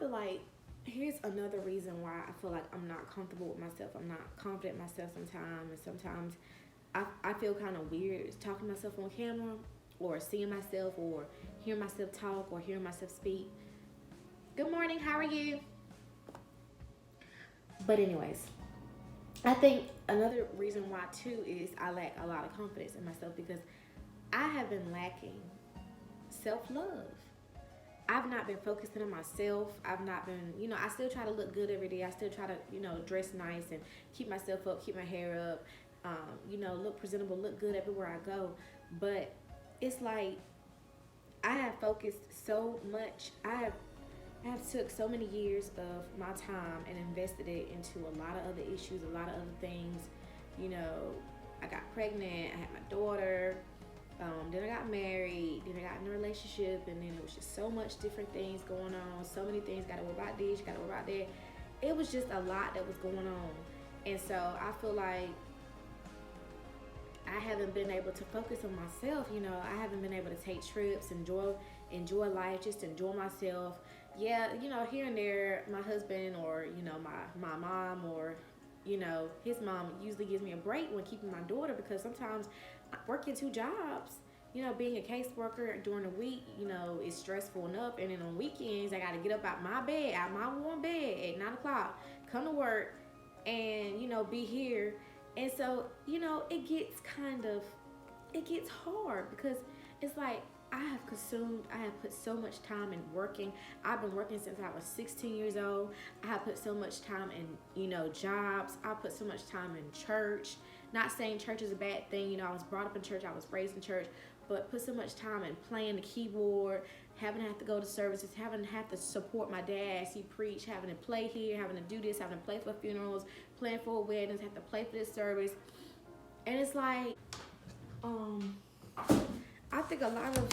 feel like here's another reason why I feel like I'm not comfortable with myself. I'm not confident in myself sometimes, and sometimes I feel kind of weird talking to myself on camera, or seeing myself, or hearing myself talk, or hearing myself speak. Good morning, how are you? But anyways, I think another reason why too is I lack a lot of confidence in myself because I have been lacking self love. I've not been focusing on myself. I've not been, I still try to look good every day. I still try to, dress nice and keep myself up, keep my hair up, look presentable, look good everywhere I go. But it's like I have focused so much. I have took so many years of my time and invested it into a lot of other issues, a lot of other things. You know, I got pregnant, I had my daughter, then I got married, then I got in a relationship, and then it was just so much different things going on. So many things, gotta worry about this, gotta worry about that. It was just a lot that was going on. And so I feel like I haven't been able to focus on myself. I haven't been able to take trips, enjoy life, just enjoy myself. Yeah, here and there, my husband, or my mom, or his mom usually gives me a break when keeping my daughter, because sometimes working two jobs, being a caseworker during the week, is stressful enough, and then on weekends I got to get up out my bed, out my warm bed at 9 o'clock, come to work, and be here. And so it gets hard, because it's like I have put so much time in working. I've been working since I was 16 years old. I have put so much time in, jobs. I put so much time in church. Not saying church is a bad thing. I was brought up in church. I was raised in church. But put so much time in playing the keyboard, having to have to go to services, having to have to support my dad as he preached, having to play here, having to do this, having to play for funerals, playing for weddings, have to play for this service. And it's like, um, I think a lot of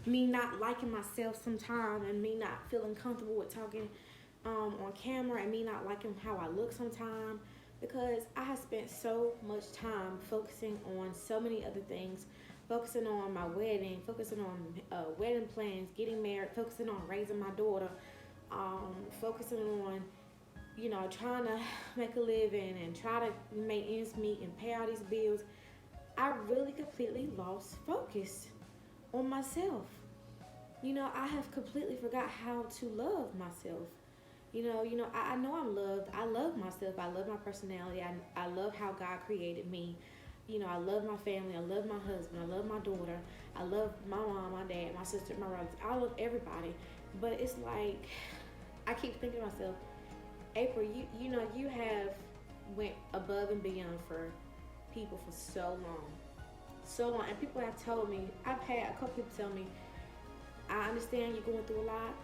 me not liking myself sometimes, and me not feeling comfortable with talking on camera, and me not liking how I look sometimes, because I have spent so much time focusing on so many other things, focusing on my wedding, focusing on wedding plans, getting married, focusing on raising my daughter, focusing on trying to make a living and try to make ends meet and pay all these bills. I really completely lost focus on myself. I have completely forgot how to love myself. I know I'm loved. I love myself. I love my personality. I love how God created me. I love my family. I love my husband. I love my daughter. I love my mom, my dad, my sister, my brothers. I love everybody. But it's like I keep thinking to myself, April, you have went above and beyond for people for so long, and people have told me. I've had a couple people tell me, I understand you're going through a lot,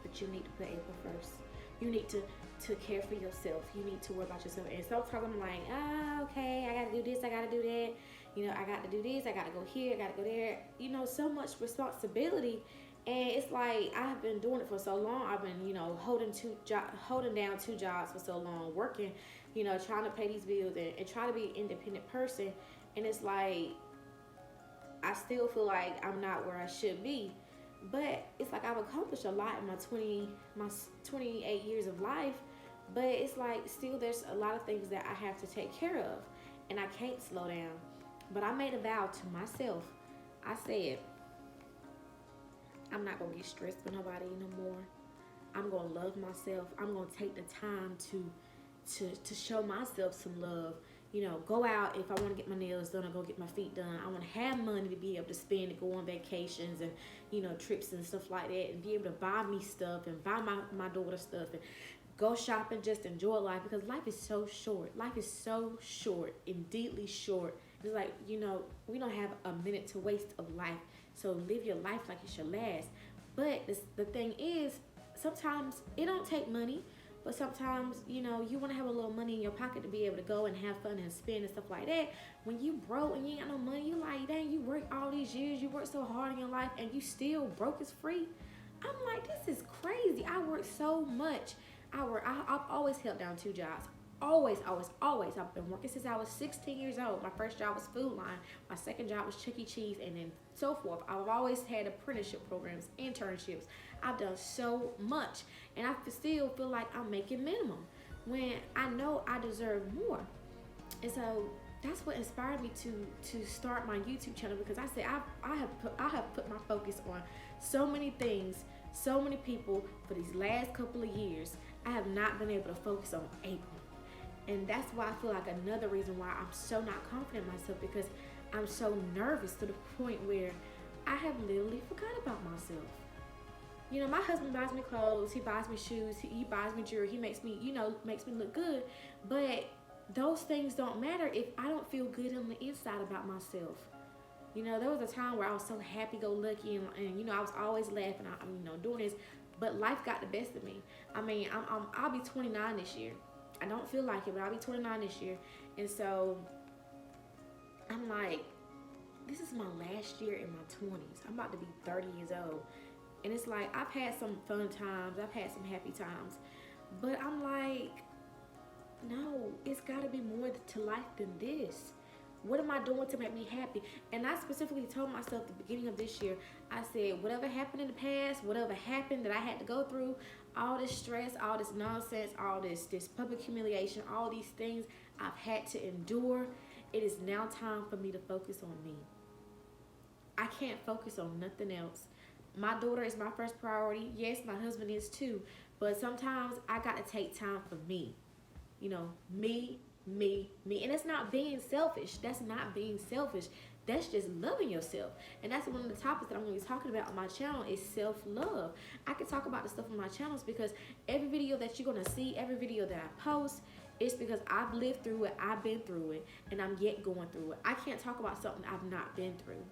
but you need to put April first. You need to care for yourself. You need to worry about yourself. And sometimes I'm like, okay, I gotta do this, I gotta do that. I got to do this, I gotta go here, I gotta go there. So much responsibility. And it's like I have been doing it for so long. I've been, holding down two jobs for so long, working, trying to pay these bills, and try to be an independent person. And it's like I still feel like I'm not where I should be. But it's like I've accomplished a lot in my 28 years of life. But it's like still there's a lot of things that I have to take care of, and I can't slow down. But I made a vow to myself. I said, I'm not gonna get stressed with nobody no more. I'm gonna love myself. I'm gonna take the time to show myself some love. Go out if I want to get my nails done, or go get my feet done. I want to have money to be able to spend, to go on vacations and trips and stuff like that, and be able to buy me stuff and buy my daughter stuff and go shopping, just enjoy life, because life is so short. Life is so short, indeedly short. It's like we don't have a minute to waste of life. So live your life like it should last. But the thing is, sometimes it don't take money. But sometimes, you want to have a little money in your pocket to be able to go and have fun and spend and stuff like that. When you broke and you ain't got no money, you like, dang, you worked all these years, you worked so hard in your life, and you still broke as free. I'm like, this is crazy. I worked so much. I've always held down two jobs. always. I've been working since I was 16 years old. My first job was Food Line. My second job was Chuck E. Cheese, and then so forth. I've always had apprenticeship programs, internships. I've done so much, and I still feel like I'm making minimum when I know I deserve more. And so that's what inspired me to start my YouTube channel, because I said I have put my focus on so many things, so many people for these last couple of years. I have not been able to focus on April. And that's why I feel like another reason why I'm so not confident in myself, because I'm so nervous to the point where I have literally forgot about myself. You know, my husband buys me clothes, he buys me shoes, he buys me jewelry, he makes me, makes me look good. But those things don't matter if I don't feel good on the inside about myself. You know, there was a time where I was so happy-go-lucky and I was always laughing, I'm doing this. But life got the best of me. I mean, I'll be 29 this year. I don't feel like it, but I'll be 29 this year. And so I'm like, this is my last year in my 20s. I'm about to be 30 years old. And it's like, I've had some fun times. I've had some happy times. But I'm like, no, it's got to be more to life than this. What am I doing to make me happy? And I specifically told myself at the beginning of this year, I said, whatever happened in the past, whatever happened that I had to go through, all this stress, all this nonsense, all this public humiliation, all these things I've had to endure, it is now time for me to focus on me. I can't focus on nothing else. My daughter is my first priority. Yes, my husband is too. But sometimes I got to take time for me. Me. And it's not being selfish. That's not being selfish. That's just loving yourself. And that's one of the topics that I'm going to be talking about on my channel is self-love. I can talk about this stuff on my channels because every video that you're going to see, every video that I post, it's because I've lived through it, I've been through it, and I'm yet going through it. I can't talk about something I've not been through.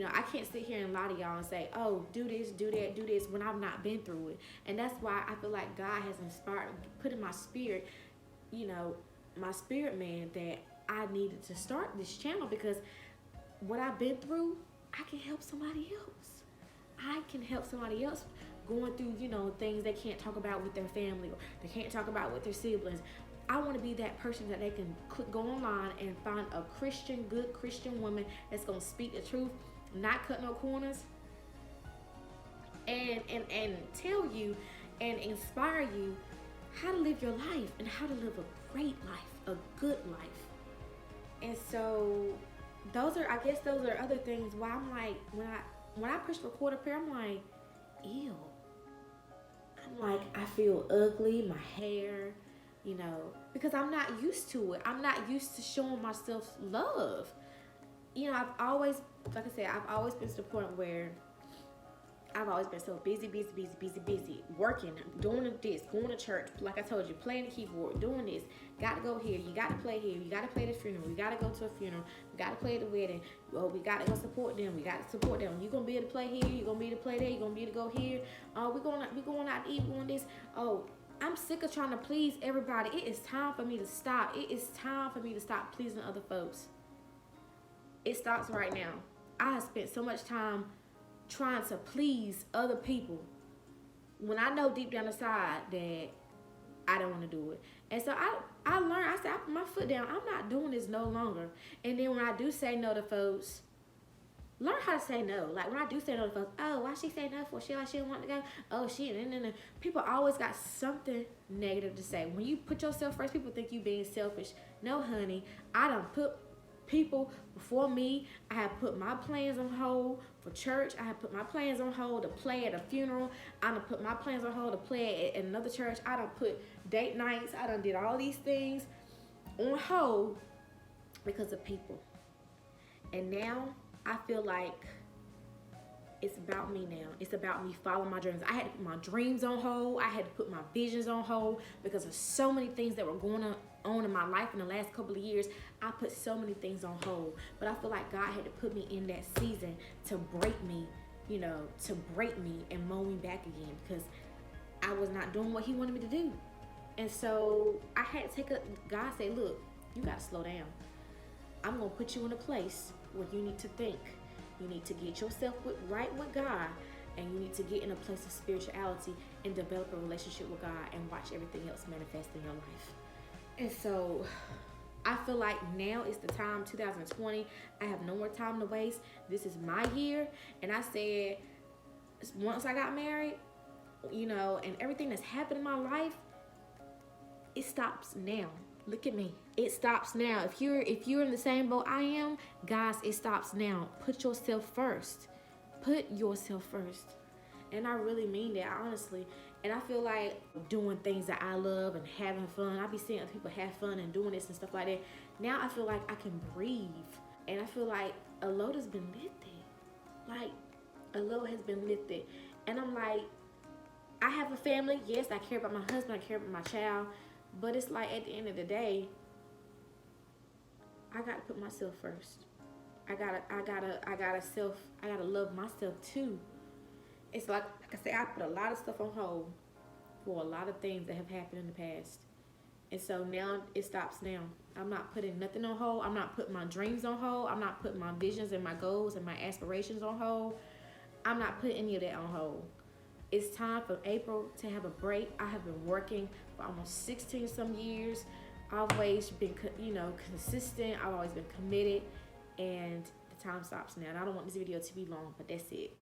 I can't sit here and lie to y'all and say, oh, do this, do that, do this, when I've not been through it. And that's why I feel like God has inspired, put in my spirit, my spirit man, that I needed to start this channel, because what I've been through, I can help somebody else. I can help somebody else going through, things they can't talk about with their family, or they can't talk about with their siblings. I want to be that person that they can go online and find a good Christian woman that's going to speak the truth, not cut no corners, and tell you and inspire you how to live your life and how to live a great life, a good life. And so those are other things why I'm like, when I push record up here, I'm like, ew. I'm like, I feel ugly, my hair, because I'm not used to it. I'm not used to showing myself love. I've always been to the point where I've always been so busy, working, doing this, going to church, like I told you, playing the keyboard, doing this, got to go here, you got to play here, you got to play the funeral, you got to go to a funeral, you got to play the wedding, we got to go support them, we got to support them, you're going to be able to play here, you're going to be able to play there, you're going to be able to go here, we're going out to eat, we're going this, I'm sick of trying to please everybody. It is time for me to stop. It is time for me to stop pleasing other folks. It starts right now. I have spent so much time trying to please other people when I know deep down inside that I don't want to do it. And so I learned, I said, I put my foot down. I'm not doing this no longer. And then when I do say no to folks, learn how to say no. Like when I do say no to folks, oh, why she say no for? She didn't want to go. Oh, no. People always got something negative to say. When you put yourself first, people think you being selfish. No, honey, I done put people before me. I have put my plans on hold for church. I have put my plans on hold to play at a funeral. I done put my plans on hold to play at another church. I done put date nights. I done did all these things on hold because of people. And now I feel like it's about me now. It's about me following my dreams. I had to put my dreams on hold. I had to put my visions on hold because of so many things that were going on in my life in the last couple of years. I put so many things on hold. But I feel like God had to put me in that season to break me, and mold me back again, because I was not doing what he wanted me to do. And so I had to God said, look, you got to slow down. I'm going to put you in a place where you need to think. You need to get yourself right with God, and you need to get in a place of spirituality and develop a relationship with God and watch everything else manifest in your life. And so I feel like now is the time, 2020. I have no more time to waste. This is my year. And I said, once I got married, you know, and everything that's happened in my life, it stops now. Look at me. It stops now. If you're in the same boat I am, guys, it stops now. Put yourself first. Put yourself first. And I really mean that, honestly. And I feel like doing things that I love and having fun. I be seeing other people have fun and doing this and stuff like that. Now I feel like I can breathe. And I feel like a load has been lifted. Like, a load has been lifted. And I'm like, I have a family. Yes, I care about my husband. I care about my child. But it's like, at the end of the day, I gotta put myself first. I gotta love myself too. It's like I said, I put a lot of stuff on hold for a lot of things that have happened in the past. And so now it stops now. I'm not putting nothing on hold. I'm not putting my dreams on hold. I'm not putting my visions and my goals and my aspirations on hold. I'm not putting any of that on hold. It's time for April to have a break. I have been working for almost 16 some years. I've always been, consistent. I've always been committed, and the time stops now. And I don't want this video to be long, but that's it.